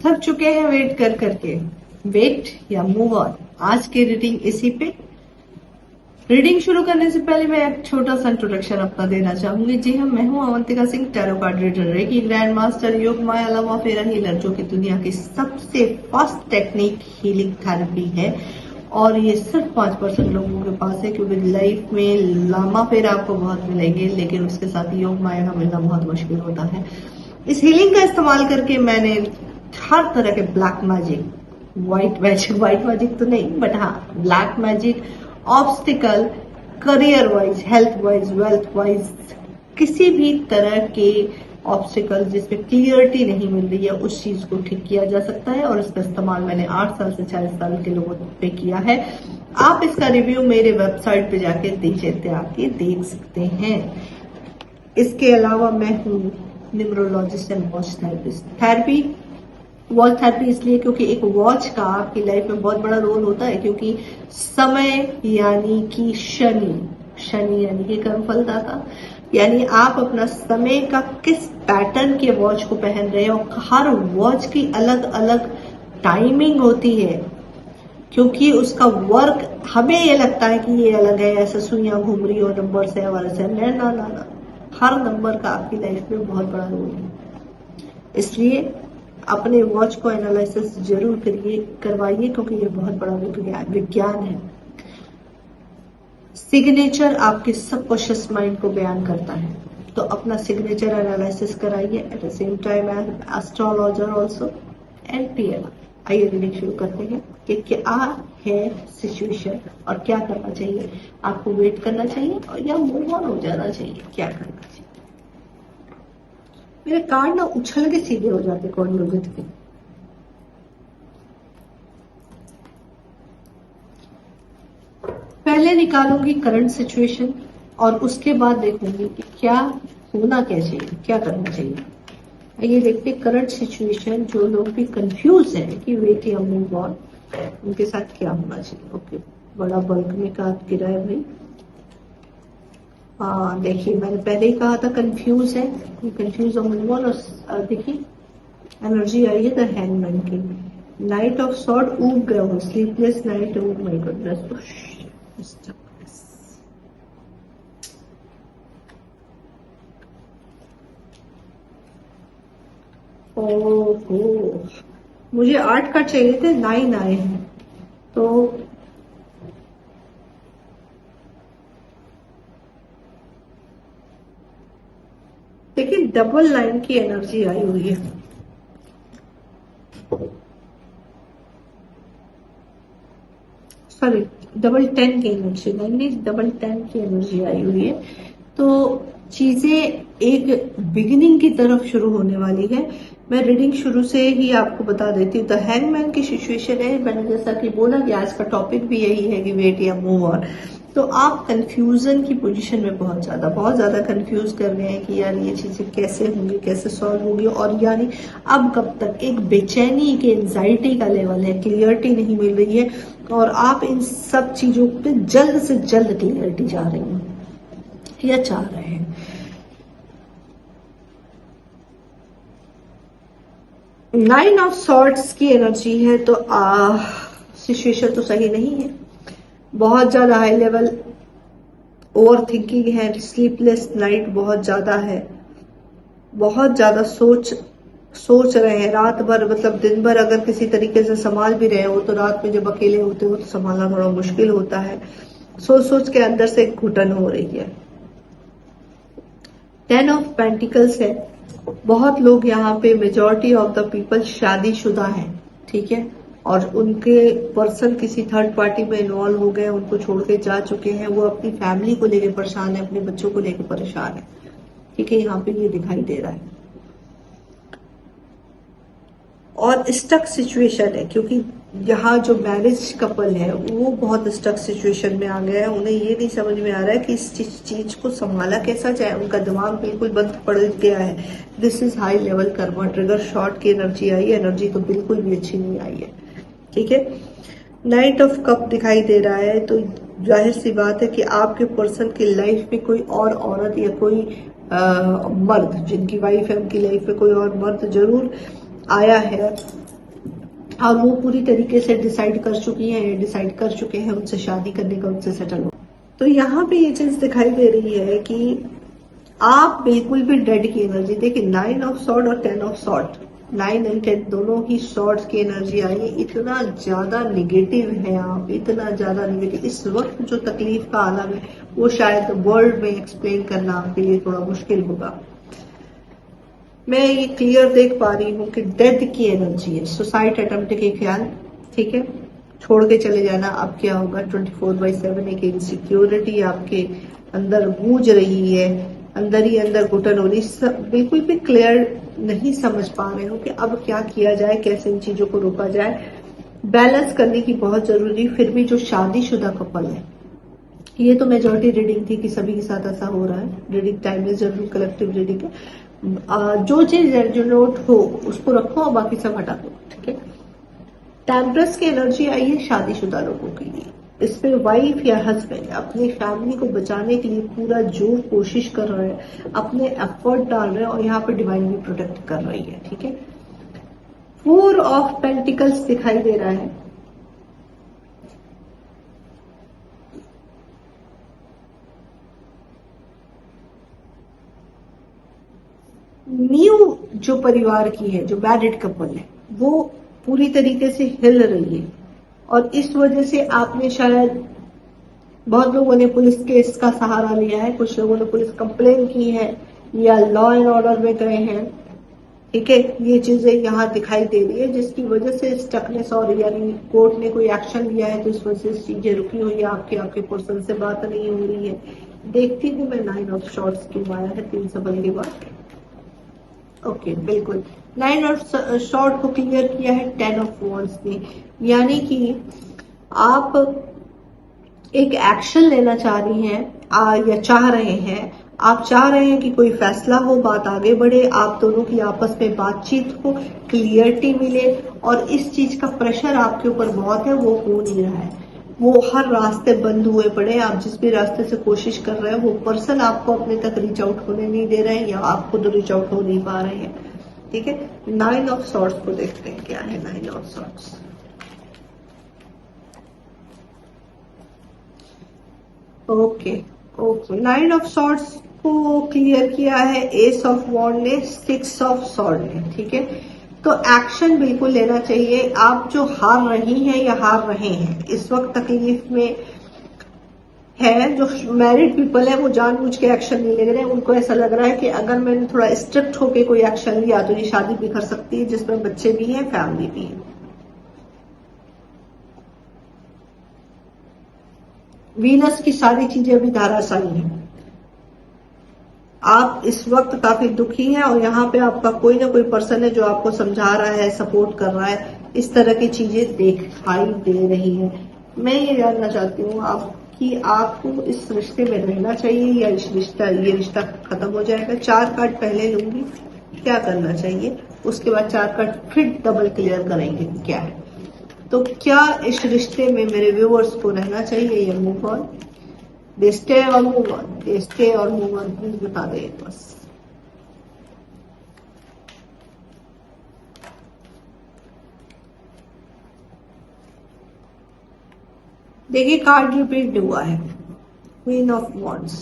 थक चुके हैं वेट कर करके, वेट या मूव ऑन? आज की रीडिंग इसी पे। रीडिंग शुरू करने से पहले मैं एक छोटा सा इंट्रोडक्शन अपना देना चाहूंगी। जी हाँ, मैं हूं Avantika Singh, tarot card reader, reiki grand master, योग माया लव फेरा हीलर, जो कि दुनिया की सबसे फास्ट टेक्निक हीलिंग थेरेपी है। और ये सिर्फ 5% लोगों के पास है, क्योंकि लाइफ में लामा फेरा आपको बहुत मिलेंगे, लेकिन उसके साथ योग माया का मिलना बहुत मुश्किल होता है। इस हीलिंग का इस्तेमाल करके मैंने हर तरह के ब्लैक मैजिक, व्हाइट मैजिक तो नहीं, बट हाँ black magic, obstacle, career wise, health wise, wealth wise, किसी भी तरह के ऑब्स्टिकल जिसमें क्लियरिटी नहीं मिल रही है, उस चीज को ठीक किया जा सकता है। और इसका इस्तेमाल मैंने 8 साल से 40 साल के लोगों पे किया है। आप इसका रिव्यू मेरे वेबसाइट पे जाके आके देख सकते हैं। इसके अलावा मैं हूँ numerologist and watch therapy. Watch therapy इसलिए क्योंकि एक वॉच का आपकी लाइफ में बहुत बड़ा रोल होता है, क्योंकि समय यानी कि शनि यानी कि कर्मफलदाता, यानी आप अपना समय का किस पैटर्न के वॉच को पहन रहे हो। हर वॉच की अलग अलग टाइमिंग होती है, क्योंकि उसका वर्क, हमें ये लगता है कि ये अलग है, ऐसे सुइयां घूम रही हो, नंबर है और ऐसे, ना, हर नंबर का आपकी लाइफ में बहुत बड़ा रोल है। इसलिए अपने वॉच को एनालिसिस जरूर करवाइए, क्योंकि ये बहुत बड़ा विज्ञान है। सिग्नेचर आपके सबकॉन्शियस माइंड को बयान करता है, तो अपना सिग्नेचर एनालिसिस कराइए। At the same time astrologer also and PL. आइए रीडिंग शुरू करते हैं कि क्या है सिचुएशन और क्या करना चाहिए। आपको वेट करना चाहिए और या मूव ऑन हो जाना चाहिए, क्या करना चाहिए। मेरे कार्ड ना उछल के सीधे हो जाते कौन लोग के। पहले निकालूंगी करंट सिचुएशन और उसके बाद देखूंगी कि क्या होना क्या चाहिए, क्या करना चाहिए। ये देखते करंट सिचुएशन, जो लोग भी कंफ्यूज हैं कि वेट या मूव ऑन, उनके साथ क्या होना चाहिए। ओके, बड़ा बल्क में कार्ड गिरा है भाई। हाँ देखिए, मैंने पहले ही कहा था कंफ्यूज है, कंफ्यूज और मूव ऑन। और देखिए एनर्जी आई है द हैंगमैन की, नाइट ऑफ सॉर्ड, ऊब गया हो, sleepless night, oh my goodness. ओहो, मुझे 8 कार्ड चाहिए थे, 9 आए हैं। तो देखिए डबल 9 की एनर्जी आई हुई है। सॉरी, डबल 10 की एनर्जी, नहीं डबल 10 की एनर्जी आई हुई है। तो चीजें एक बिगिनिंग की तरफ शुरू होने वाली है। मैं रीडिंग शुरू से ही आपको बता देती हूँ। द हैंगमैन की सिचुएशन है, मैंने जैसा कि बोला कि आज का टॉपिक भी यही है कि वेट या मूव ऑन। तो आप कंफ्यूजन की पोजीशन में बहुत ज्यादा कंफ्यूज कर रहे हैं कि यार ये चीजें कैसे होंगी, कैसे सॉल्व होंगी, और यानी अब कब तक एक बेचैनी के एंजाइटी का लेवल है, क्लियरिटी नहीं मिल रही है, और आप इन सब चीजों पे जल्द से जल्द क्लियरिटी चाह रही हैं या चाह रहे हैं। नाइन ऑफ सॉर्ड्स की एनर्जी है, तो सिचुएशन तो सही नहीं है। बहुत ज्यादा हाई लेवल ओवर थिंकिंग है, स्लीपलेस नाइट बहुत ज्यादा है, बहुत ज्यादा सोच रहे हैं रात भर, मतलब दिन भर अगर किसी तरीके से संभाल भी रहे हो तो रात में जब अकेले होते हो तो संभालना थोड़ा मुश्किल होता है। सोच के अंदर से घुटन हो रही है। 10 ऑफ पेंटिकल्स है। बहुत लोग यहाँ पे, मेजॉरिटी ऑफ द पीपल शादीशुदा हैं, ठीक है, और उनके पर्सन किसी थर्ड पार्टी में इन्वॉल्व हो गए, उनको छोड़ के जा चुके हैं। वो अपनी फैमिली को लेकर परेशान है, अपने बच्चों को लेकर परेशान है, ठीक है, यहाँ पे ये दिखाई दे रहा है। और स्टक सिचुएशन है, क्योंकि यहाँ जो मैरिज कपल है वो बहुत स्टक सिचुएशन में आ गया है। उन्हें ये नहीं समझ में आ रहा है कि इस चीज को संभाला कैसा जाए। उनका दिमाग बिल्कुल बंद पड़ गया है। This is high level Karma trigger. Short की एनर्जी आई है, एनर्जी तो बिल्कुल भी अच्छी नहीं आई है, ठीक है। नाइट ऑफ कप दिखाई दे रहा है, तो जाहिर सी बात है कि आपके पर्सन की लाइफ में कोई और औरत या कोई मर्द, जिनकी वाइफ है उनकी लाइफ में कोई और मर्द जरूर आया है, और वो पूरी तरीके से डिसाइड कर चुकी हैं, डिसाइड कर चुके हैं उनसे शादी करने का, उनसे सेटल हो। तो यहाँ पे ये चीज दिखाई दे रही है कि आप बिल्कुल भी डेड की एनर्जी देखिए, 9 ऑफ सॉर्ड और 10 ऑफ सॉर्ड, 9 एंड 10 दोनों ही सॉर्ड्स की एनर्जी आई है। इतना ज्यादा निगेटिव है आप, इतना ज्यादा निगेटिव। इस वक्त जो तकलीफ का आलम है वो शायद वर्ल्ड में एक्सप्लेन करना आपके लिए थोड़ा मुश्किल होगा। मैं ये क्लियर देख पा रही हूँ कि डेथ की एनर्जी है, सुसाइड अटेम्प्ट के ख्याल, ठीक है, छोड़ के चले जाना। अब क्या होगा, 24/7 एक इनसिक्योरिटी आपके अंदर गूंज रही है, अंदर ही अंदर घुटन हो रही, बिल्कुल भी क्लियर नहीं समझ पा रहे हो कि अब क्या किया जाए, कैसे इन चीजों को रोका जाए। बैलेंस करने की बहुत जरूरी। फिर भी जो शादीशुदा कपल है, ये तो मेजोरिटी रीडिंग थी कि सभी के साथ ऐसा हो रहा है। रीडिंग टाइमलेस जरूर कलेक्टिव रीडिंग है। जो चीज जो नोट हो उसको रखो और बाकी सब हटा दो, ठीक है। टेम्परस की एनर्जी आई है शादीशुदा लोगों के लिए। इसमें वाइफ या हस्बैंड अपनी फैमिली को बचाने के लिए पूरा जोर कोशिश कर रहे हैं, अपने एफर्ट डाल रहे हैं, और यहाँ पे डिवाइन भी प्रोटेक्ट कर रही है, ठीक है। 4 ऑफ पेंटिकल्स दिखाई दे रहा है। न्यू जो परिवार की है, जो मैरिड कपल है, वो पूरी तरीके से हिल रही है। और इस वजह से आपने शायद, बहुत लोगों ने पुलिस केस का सहारा लिया है, कुछ लोगों ने पुलिस कंप्लेन की है, या लॉ एंड ऑर्डर में गए हैं, ठीक है। ये चीजें यहाँ दिखाई दे रही है, जिसकी वजह से स्टकनेस, और यानी कोर्ट ने कोई एक्शन लिया है तो इस वजह से चीजें रुकी हुई है। आपके पर्सन से बात नहीं हो रही है। देखती हूँ मैं 9 ऑफ शॉर्ट्स क्यों आया है 3 सफल के बाद। ओके, बिल्कुल 9 ऑफ शॉर्ट को क्लियर किया है 10 ऑफ वॉन्ड्स ने, यानी कि आप एक एक्शन लेना चाह रही हैं या चाह रहे हैं। आप चाह रहे हैं कि कोई फैसला हो, बात आगे बढ़े, आप दोनों की आपस में बातचीत हो, क्लियरिटी मिले, और इस चीज का प्रेशर आपके ऊपर बहुत है, वो हो नहीं रहा है। वो हर रास्ते बंद हुए पड़े। आप जिस भी रास्ते से कोशिश कर रहे हैं वो पर्सन आपको अपने तक रीच आउट होने नहीं दे रहे हैं, या आप खुद रीच आउट हो नहीं पा रहे हैं, ठीक है। 9 ऑफ सॉर्ड्स को देखते हैं क्या है 9 of swords. Okay, 9 of swords को क्लियर किया है एस ऑफ वॉन्ड ने, 6 ऑफ सॉर्ड ने, ठीक है। तो एक्शन बिल्कुल लेना चाहिए। आप जो हार रही हैं या हार रहे हैं, इस वक्त तकलीफ में है, जो मैरिड पीपल है वो जानबूझ के एक्शन नहीं ले रहे हैं। उनको ऐसा लग रहा है कि अगर मैंने थोड़ा स्ट्रिक्ट होके कोई एक्शन लिया तो ये शादी बिखर सकती है, जिसमें बच्चे भी हैं, फैमिली भी है। वीनस की सारी चीजें अभी धाराशायी हैं। आप इस वक्त काफी दुखी हैं, और यहाँ पे आपका कोई ना कोई पर्सन है जो आपको समझा रहा है, सपोर्ट कर रहा है, इस तरह की चीजें दिखाई दे रही है। मैं ये जानना चाहती हूँ कि आपको इस रिश्ते में रहना चाहिए या ये रिश्ता खत्म हो जाएगा। 4 कार्ड पहले लूंगी, क्या करना चाहिए, उसके बाद 4 कार्ड फिर डबल क्लियर करेंगे क्या है। तो क्या इस रिश्ते में मेरे व्यूअर्स को रहना चाहिए या मूव ऑन, दे स्टे और मूव ऑन, दे स्टे और मूव ऑन, प्लीज बता दें बस। देखिए कार्ड रिपीट हुआ है, क्वीन ऑफ वॉन्ड्स।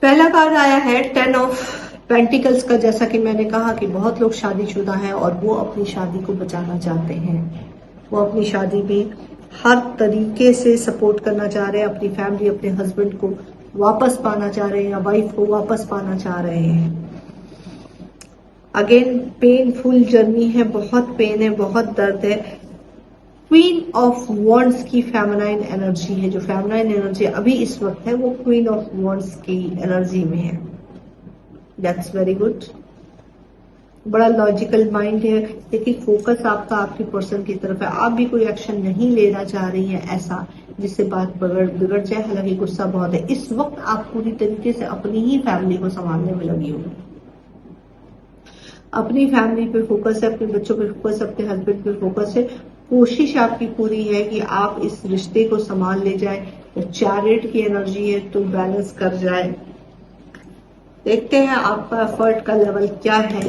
पहला कार्ड आया है 10 ऑफ पेंटिकल्स का। जैसा कि मैंने कहा कि बहुत लोग शादीशुदा हैं और वो अपनी शादी को बचाना चाहते हैं, वो अपनी शादी में हर तरीके से सपोर्ट करना चाह रहे हैं, अपनी फैमिली, अपने हस्बैंड को वापस पाना चाह रहे हैं, या वाइफ को वापस पाना चाह रहे हैं। अगेन पेनफुल जर्नी है, बहुत पेन है, बहुत दर्द है। क्वीन ऑफ वॉन्ड्स की फेमिनाइन एनर्जी है, जो फेमिनाइन एनर्जी अभी इस वक्त है वो क्वीन ऑफ वॉन्ड्स की एनर्जी में है। That's very good. बड़ा लॉजिकल माइंड है, लेकिन फोकस आपका आपके पर्सन की तरफ है। आप भी कोई एक्शन नहीं लेना चाह रही हैं ऐसा जिससे बात बिगड़ जाए। हालांकि गुस्सा बहुत है इस वक्त, आप पूरी तरीके से अपनी ही फैमिली को संभालने में लगी हुई, अपनी फैमिली पे फोकस है, अपने बच्चों पे फोकस है, अपने हस्बैंड पे फोकस है। कोशिश आपकी पूरी है कि आप इस रिश्ते को संभाल ले जाए। चैरियट की एनर्जी है तो बैलेंस कर जाए। देखते हैं आपका एफर्ट का लेवल क्या है,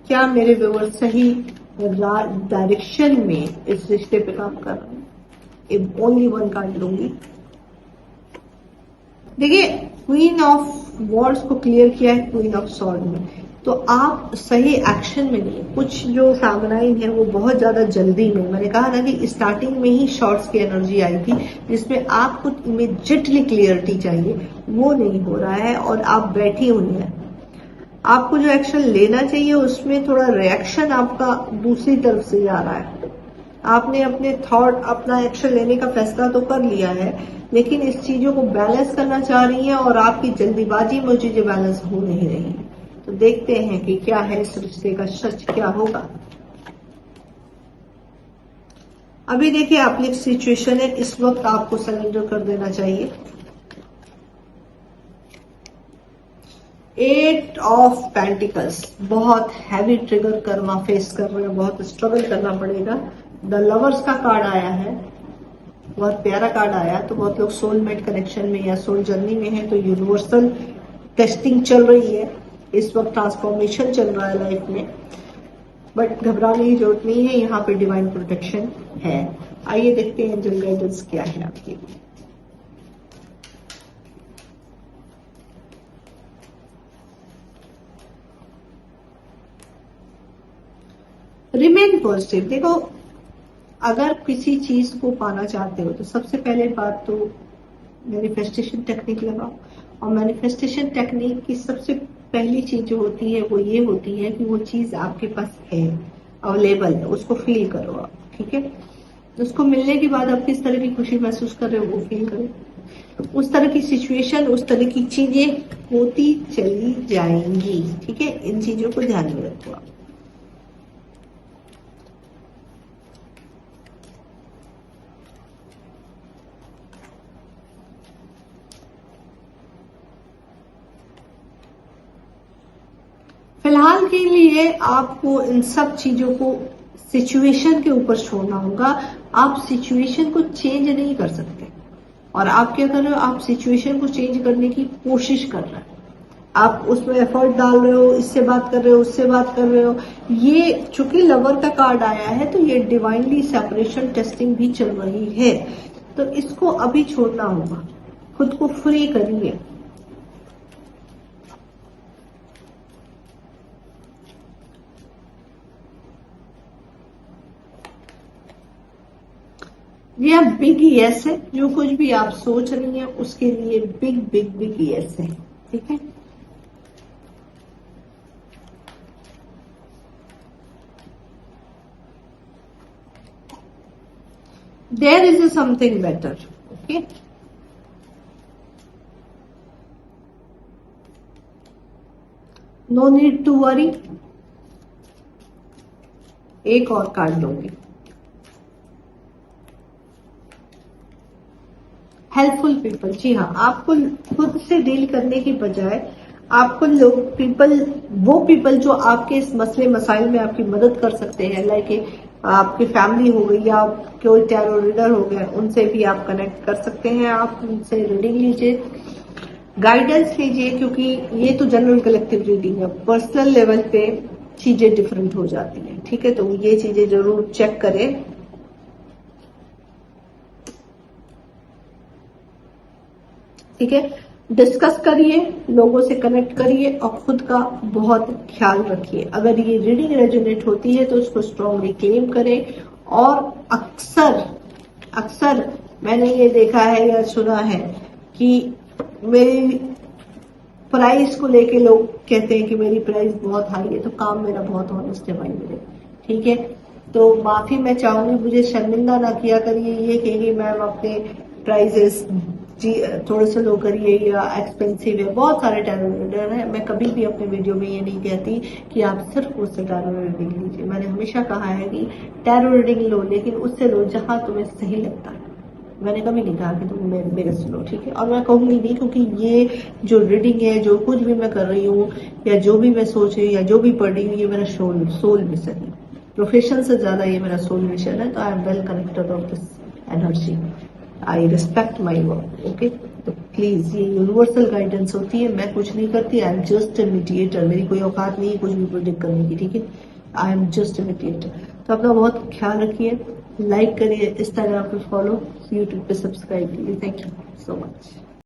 क्या मेरे व्यूअर सही डायरेक्शन में इस रिश्ते पे काम कर रहे हैं। ओनली वन कार्ड लूंगी। देखिए, क्वीन ऑफ वॉर्ड्स को क्लियर किया है क्वीन ऑफ सॉर्ड में, तो आप सही एक्शन में नहीं। कुछ जो सामनाइन है वो बहुत ज्यादा जल्दी में, मैंने कहा ना कि स्टार्टिंग में ही शॉर्ट्स की एनर्जी आई थी जिसमें आपको इमीडिएटली क्लियरिटी चाहिए, वो नहीं हो रहा है और आप बैठी हुई हैं। आपको जो एक्शन लेना चाहिए उसमें थोड़ा रिएक्शन आपका दूसरी तरफ से जा रहा है। आपने अपने थॉट, अपना एक्शन लेने का फैसला तो कर लिया है, लेकिन इस चीजों को बैलेंस करना चाह रही है और आपकी जल्दीबाजी में चीजें बैलेंस हो नहीं रही। तो देखते हैं कि क्या है इस रिश्ते का सच क्या होगा। अभी देखिए आपकी सिचुएशन है, इस वक्त आपको सरेंडर कर देना चाहिए। 8 ऑफ पेंटिकल्स, बहुत हैवी ट्रिगर करना फेस कर रहे हैं, बहुत स्ट्रगल करना पड़ेगा। द लवर्स का कार्ड आया है, बहुत प्यारा कार्ड आया। तो बहुत लोग सोलमेट कनेक्शन में या सोल जर्नी में है, तो यूनिवर्सल टेस्टिंग चल रही है इस वक्त, ट्रांसफॉर्मेशन चल रहा है लाइफ में, बट घबराने की जरूरत नहीं है, यहाँ पे डिवाइन प्रोटेक्शन है। आइए देखते हैं एंजल गाइडेंस क्या है आपके लिए। Remain positive. देखो, अगर किसी चीज को पाना चाहते हो तो सबसे पहले बात तो मैनिफेस्टेशन टेक्निक लगाओ, और मैनिफेस्टेशन टेक्निक की सबसे पहली चीज जो होती है वो ये होती है कि वो चीज आपके पास है, अवेलेबल है, उसको फील करो आप। ठीक है, उसको मिलने के बाद आप किस तरह की खुशी महसूस कर रहे हो वो फील करो। उस तरह की सिचुएशन, उस तरह की चीजें होती चली जाएंगी। ठीक है, इन चीजों को ध्यान में रखो आप। फिलहाल के लिए आपको इन सब चीजों को सिचुएशन के ऊपर छोड़ना होगा। आप सिचुएशन को चेंज नहीं कर सकते, और आप क्या कर रहे हो, आप सिचुएशन को चेंज करने की कोशिश कर रहे हो, आप उसमें एफर्ट डाल रहे हो, इससे बात कर रहे हो, उससे बात कर रहे हो। ये चूंकि लवर का कार्ड आया है तो ये डिवाइनली सेपरेशन टेस्टिंग भी चल रही है, तो इसको अभी छोड़ना होगा। खुद को फ्री करिए। ये बिग यस है, जो कुछ भी आप सोच रही हैं उसके लिए बिग बिग बिग यस है। ठीक है, there is something better. Okay, no need to worry. एक और कार्ड लूंगी, हेल्पफुल पीपल। जी हाँ, आपको खुद से डील करने की बजाय आपको लोग वो पीपल जो आपके इस मसले मसाइल में आपकी मदद कर सकते हैं, लाइक आपकी फैमिली हो गई या कोई टैरो रीडर हो गया, उनसे भी आप कनेक्ट कर सकते हैं। आप उनसे रीडिंग लीजिए, गाइडेंस लीजिए, क्योंकि ये तो जनरल कलेक्टिव रीडिंग है, पर्सनल लेवल पे चीजें डिफरेंट हो जाती हैं। ठीक है, तो ये चीजें जरूर चेक करें। ठीक है, डिस्कस करिए, लोगों से कनेक्ट करिए और खुद का बहुत ख्याल रखिए। अगर ये रीडिंग रेजोनेट होती है तो उसको स्ट्रांगली क्लेम करें। और अक्सर मैंने ये देखा है या सुना है कि मेरी प्राइस को लेके लोग कहते हैं कि मेरी प्राइस बहुत हाई है, तो काम मेरा बहुत ऑनेस्ट है भाई मेरे। ठीक है, तो माफी मैं चाहूंगी, मुझे शर्मिंदा ना किया करिए ये कहिए मैम अपने प्राइजेस जी थोड़े से लो करिए या एक्सपेंसिव है। बहुत सारे टैरो रीडर हैं, मैं कभी भी अपने वीडियो में ये नहीं कहती कि आप सिर्फ उससे टैरो रीडिंग लीजिए। मैंने हमेशा कहा है कि टैरो रीडिंग लो, लेकिन उससे लो जहां तुम्हें सही लगता है। मैंने कभी नहीं कहा कि तुम मेरे से लो। ठीक है, और मैं कहूंगी नहीं, क्योंकि ये जो रीडिंग है, जो कुछ भी मैं कर रही हूँ या जो भी मैं सोच रही हूँ या जो भी पढ़ रही हूँ, ये मेरा सोल मिशन है। प्रोफेशन से ज्यादा ये मेरा सोल मिशन है। तो I am well connected of this energy. I respect my work. Okay. Please, ये यूनिवर्सल गाइडेंस होती है, मैं कुछ नहीं करती, I am just a mediator, मेरी कोई औकात नहीं है कुछ भी प्रोडिक्ट करने की, ठीक है, I am just a mediator. तो अपना बहुत ख्याल रखिए, लाइक करिए, इंस्टाग्राम पे फॉलो, यूट्यूब पे सब्सक्राइब कीजिए। Thank you so much.